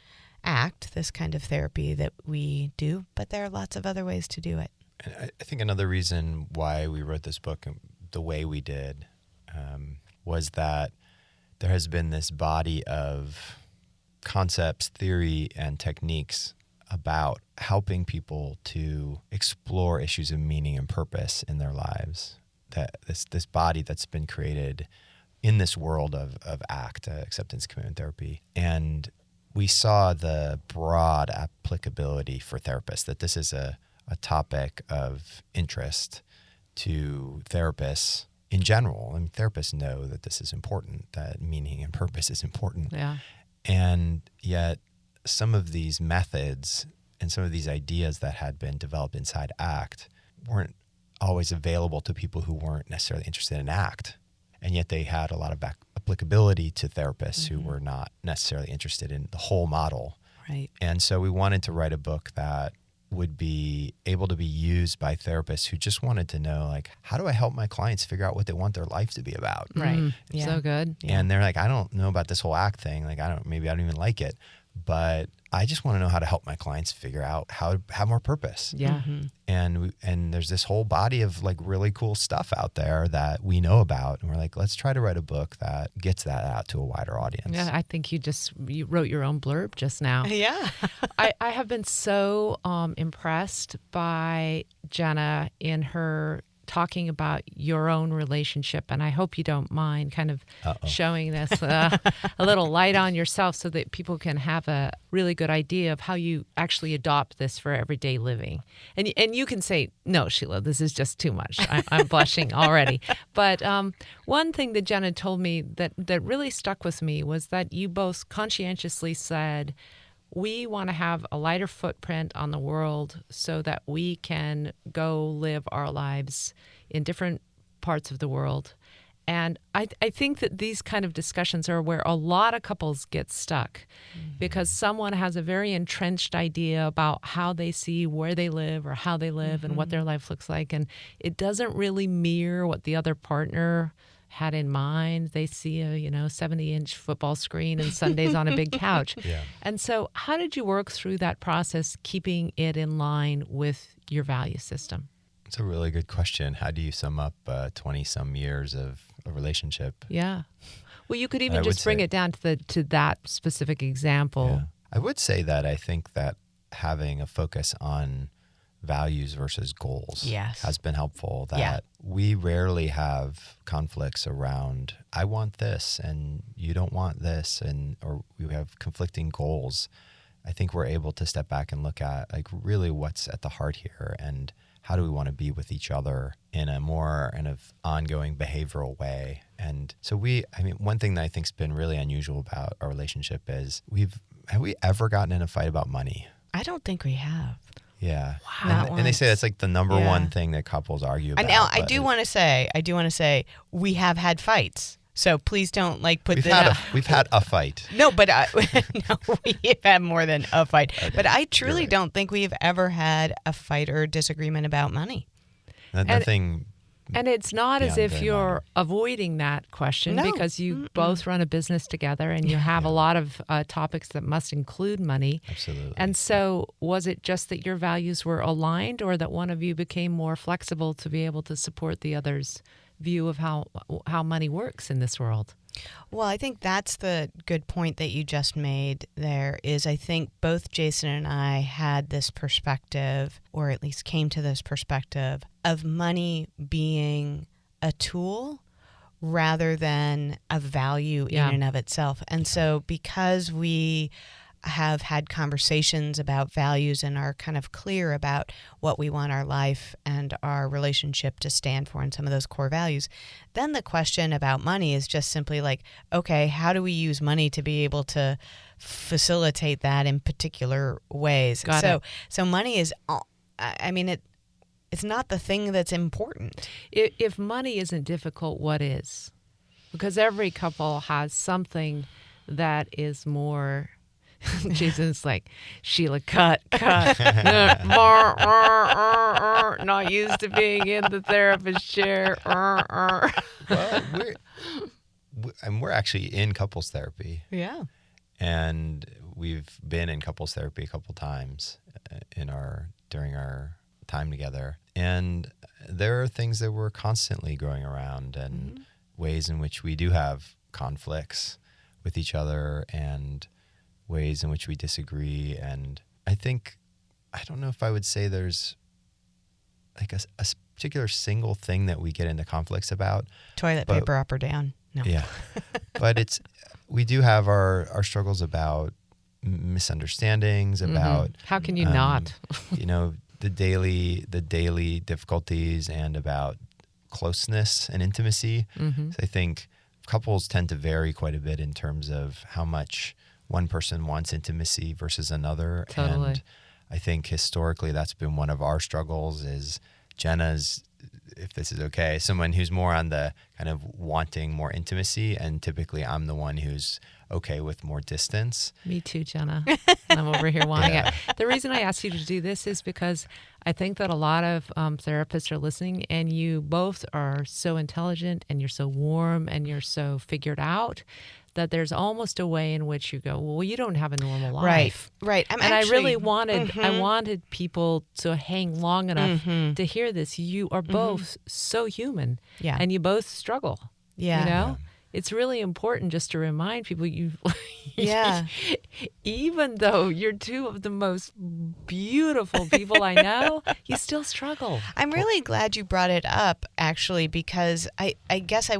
[SPEAKER 2] ACT, this kind of therapy that we do, but there are lots of other ways to do it.
[SPEAKER 3] And I think another reason why we wrote this book the way we did was that there has been this body of concepts, theory, and techniques about helping people to explore issues of meaning and purpose in their lives. That this body that's been created in this world of ACT, acceptance commitment therapy. And we saw the broad applicability for therapists, that this is a topic of interest to therapists in general. I mean, therapists know that this is important, that meaning and purpose is important.
[SPEAKER 1] Yeah.
[SPEAKER 3] And yet some of these methods and some of these ideas that had been developed inside ACT weren't always available to people who weren't necessarily interested in ACT. And yet they had a lot of applicability to therapists who were not necessarily interested in the whole model.
[SPEAKER 2] Right.
[SPEAKER 3] And so we wanted to write a book that would be able to be used by therapists who just wanted to know, like, how do I help my clients figure out what they want their life to be about?
[SPEAKER 2] Right. Yeah.
[SPEAKER 1] So good.
[SPEAKER 2] Yeah.
[SPEAKER 3] And they're like, I don't know about this whole ACT thing. Like, maybe I don't even like it, but I just want to know how to help my clients figure out how to have more purpose.
[SPEAKER 1] Yeah.
[SPEAKER 3] And there's this whole body of like really cool stuff out there that we know about. And we're like, let's try to write a book that gets that out to a wider audience.
[SPEAKER 1] Yeah, I think you wrote your own blurb just now.
[SPEAKER 2] Yeah.
[SPEAKER 1] I have been so impressed by Jenna in her talking about your own relationship, and I hope you don't mind kind of showing this a little light on yourself so that people can have a really good idea of how you actually adopt this for everyday living. And you can say, no, Sheila, this is just too much. I'm blushing already. But one thing that Jenna told me that really stuck with me was that you both conscientiously said, we want to have a lighter footprint on the world so that we can go live our lives in different parts of the world. And I think that these kind of discussions are where a lot of couples get stuck because someone has a very entrenched idea about how they see where they live or how they live and what their life looks like. And it doesn't really mirror what the other partner had in mind. They see a 70-inch football screen and Sundays on a big couch.
[SPEAKER 3] Yeah.
[SPEAKER 1] And so how did you work through that process, keeping it in line with your value system?
[SPEAKER 3] It's a really good question. How do you sum up 20-some years of a relationship?
[SPEAKER 1] Yeah. Well, you could even just bring it down to that specific example.
[SPEAKER 3] Yeah. I would say that I think that having a focus on values versus goals has been helpful, that we rarely have conflicts around, I want this and you don't want this, or we have conflicting goals. I think we're able to step back and look at like really what's at the heart here and how do we want to be with each other in a more kind of ongoing behavioral way. And so one thing that I think's been really unusual about our relationship is have we ever gotten in a fight about money?
[SPEAKER 2] I don't think we have.
[SPEAKER 3] Yeah.
[SPEAKER 2] Wow.
[SPEAKER 3] And they say that's like the number one thing that couples argue about.
[SPEAKER 2] Now, I do want to say we have had fights. So please don't put
[SPEAKER 3] we've had a fight.
[SPEAKER 2] No, but we've had more than a fight. Okay. But I truly don't think we've ever had a fight or a disagreement about money.
[SPEAKER 3] Nothing
[SPEAKER 1] And it's not as
[SPEAKER 3] beyond
[SPEAKER 1] if
[SPEAKER 3] very
[SPEAKER 1] you're
[SPEAKER 3] minor.
[SPEAKER 1] avoiding that question
[SPEAKER 2] No.
[SPEAKER 1] because you both run a business together and you have a lot of topics that must include money.
[SPEAKER 3] Absolutely.
[SPEAKER 1] And so was it just that your values were aligned or that one of you became more flexible to be able to support the other's view of how money works in this world?
[SPEAKER 2] Well, I think that's the good point that you just made there is I think both Jason and I had this perspective, or at least came to this perspective, of money being a tool rather than a value in and of itself. And so because we have had conversations about values and are kind of clear about what we want our life and our relationship to stand for and some of those core values, then the question about money is just simply like, okay, how do we use money to be able to facilitate that in particular ways? So money is, I mean, it's not the thing that's important.
[SPEAKER 1] If money isn't difficult, what is? Because every couple has something that is more... Jason's like, Sheila, cut. Not used to being in the therapist chair.
[SPEAKER 3] Well, we're actually in couples therapy.
[SPEAKER 2] Yeah.
[SPEAKER 3] And we've been in couples therapy a couple times during our time together. And there are things that we're constantly growing around and ways in which we do have conflicts with each other and ways in which we disagree. And I don't know if I would say there's like a particular single thing that we get into conflicts about.
[SPEAKER 2] Toilet paper up or down. No.
[SPEAKER 3] Yeah. But we do have our struggles about misunderstandings, about
[SPEAKER 1] how can you not?
[SPEAKER 3] The daily difficulties and about closeness and intimacy. So I think couples tend to vary quite a bit in terms of how much one person wants intimacy versus another.
[SPEAKER 1] Totally.
[SPEAKER 3] And I think historically that's been one of our struggles is Jenna's, if this is okay, someone who's more on the kind of wanting more intimacy, and typically I'm the one who's okay with more distance.
[SPEAKER 1] Me too, Jenna. I'm over here wanting it. The reason I asked you to do this is because I think that a lot of therapists are listening, and you both are so intelligent and you're so warm and you're so figured out that there's almost a way in which you go, well, you don't have a normal life.
[SPEAKER 2] Right.
[SPEAKER 1] I really wanted people to hang long enough to hear this. You are both so human.
[SPEAKER 2] Yeah.
[SPEAKER 1] And you both struggle.
[SPEAKER 2] Yeah.
[SPEAKER 1] You know? It's really important just to remind people even though you're two of the most beautiful people I know, you still struggle.
[SPEAKER 2] I'm really glad you brought it up, actually, because I guess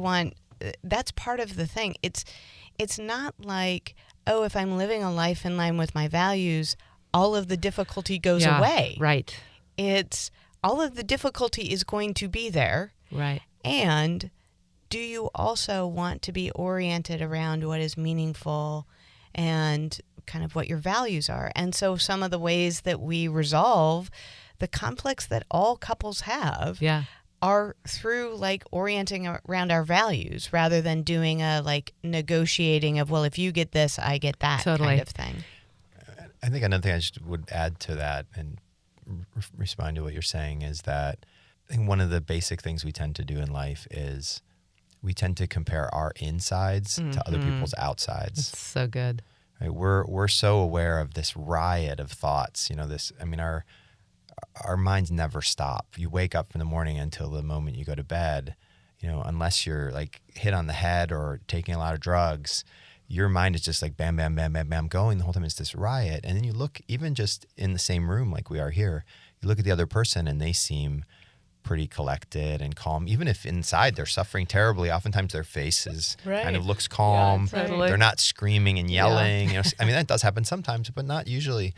[SPEAKER 2] that's part of the thing. It's not like, oh, if I'm living a life in line with my values, all of the difficulty goes away.
[SPEAKER 1] Right.
[SPEAKER 2] It's all of the difficulty is going to be there.
[SPEAKER 1] Right.
[SPEAKER 2] And do you also want to be oriented around what is meaningful and kind of what your values are? And so some of the ways that we resolve the conflicts that all couples have are through like orienting around our values rather than doing a like negotiating of, well, if you get this, I get that kind of thing.
[SPEAKER 3] I think another thing I just would add to that and respond to what you're saying is that I think one of the basic things we tend to do in life is we tend to compare our insides to other people's outsides.
[SPEAKER 1] That's so good.
[SPEAKER 3] Right? We're so aware of this riot of thoughts. Our minds never stop. You wake up in the morning until the moment you go to bed, unless you're like hit on the head or taking a lot of drugs, your mind is just like bam, bam, bam, bam, bam going the whole time. It's this riot. And then you look, even just in the same room like we are here, you look at the other person and they seem pretty collected and calm. Even if inside they're suffering terribly, oftentimes their face kind of looks calm.
[SPEAKER 1] Yeah, totally.
[SPEAKER 3] They're not screaming and yelling. That does happen sometimes, but not usually.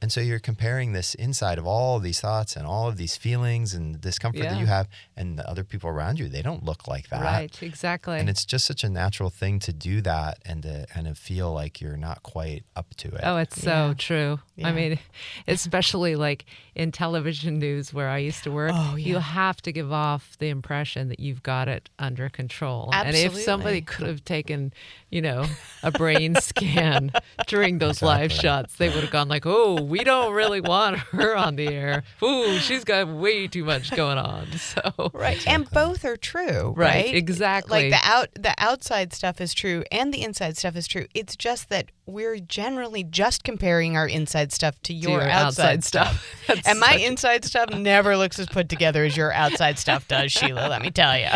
[SPEAKER 3] And so you're comparing this inside of all of these thoughts and all of these feelings and discomfort that you have, and the other people around you, they don't look like that.
[SPEAKER 1] Right, exactly.
[SPEAKER 3] And it's just such a natural thing to do that and to kind of feel like you're not quite up to it.
[SPEAKER 1] Oh, it's so true.
[SPEAKER 2] Yeah.
[SPEAKER 1] I mean, especially like in television news where I used to work, you have to give off the impression that you've got it under control.
[SPEAKER 2] Absolutely.
[SPEAKER 1] And if somebody could have taken, a brain scan during those live shots, they would have gone like, oh, we don't really want her on the air. Ooh, she's got way too much going on. So
[SPEAKER 2] Right. And both are true, right?
[SPEAKER 1] Exactly.
[SPEAKER 2] Like the outside stuff is true and the inside stuff is true. It's just that we're generally just comparing our inside stuff to your outside stuff. And my inside stuff never looks as put together as your outside stuff does, Sheila, let me tell you.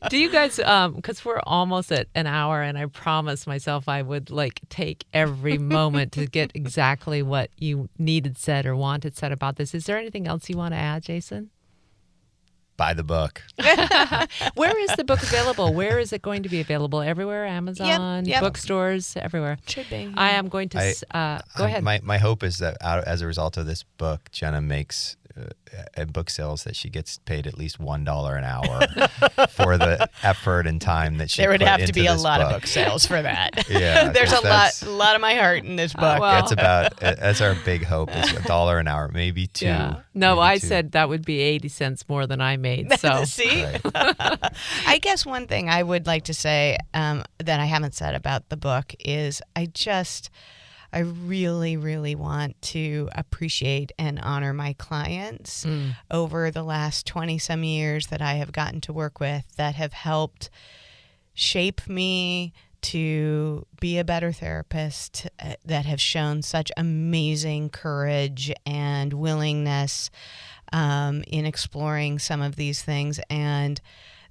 [SPEAKER 1] Do you guys, because we're almost at an hour, and I promised myself I would like take every moment to get exactly what you needed said or wanted said about this. Is there anything else you want to add, Jason?
[SPEAKER 3] Buy the book.
[SPEAKER 1] Where is the book available? Where is it going to be available? Everywhere? Amazon,
[SPEAKER 2] Yep.
[SPEAKER 1] bookstores, everywhere.
[SPEAKER 2] Should be.
[SPEAKER 1] I am going to go ahead.
[SPEAKER 3] My hope is that as a result of this book, Jenna makes in book sales that she gets paid at least $1 an hour for the effort and time that she
[SPEAKER 2] There would
[SPEAKER 3] put
[SPEAKER 2] have to
[SPEAKER 3] into
[SPEAKER 2] be a
[SPEAKER 3] this
[SPEAKER 2] lot
[SPEAKER 3] book.
[SPEAKER 2] of book sales for that.
[SPEAKER 3] Yeah,
[SPEAKER 2] There's a
[SPEAKER 3] 'cause
[SPEAKER 2] lot of my heart in this book.
[SPEAKER 1] well-
[SPEAKER 3] That's our big hope is $1 an hour, maybe $2.
[SPEAKER 1] Yeah. No,
[SPEAKER 3] maybe
[SPEAKER 1] I
[SPEAKER 3] $2.
[SPEAKER 1] said that would be 80 cents more than I made. So
[SPEAKER 2] See?
[SPEAKER 3] Right.
[SPEAKER 2] I guess one thing I would like to say that I haven't said about the book is I really, really want to appreciate and honor my clients over the last 20-some years that I have gotten to work with that have helped shape me to be a better therapist, that have shown such amazing courage and willingness in exploring some of these things. And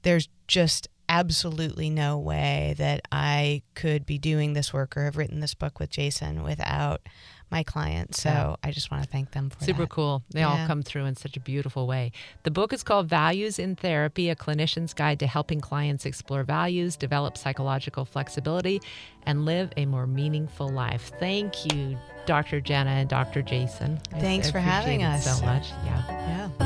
[SPEAKER 2] there's just absolutely no way that I could be doing this work or have written this book with Jason without my clients. So I just want to thank them for that.
[SPEAKER 1] super cool. They all come through in such a beautiful way. The book is called Values in Therapy, a clinician's guide to helping clients explore values, develop psychological flexibility, and live a more meaningful life. Thank you, Dr. Jenna and Dr. Jason.
[SPEAKER 2] Thanks for having
[SPEAKER 1] appreciate it
[SPEAKER 2] us.
[SPEAKER 1] so much. Yeah.
[SPEAKER 2] Yeah.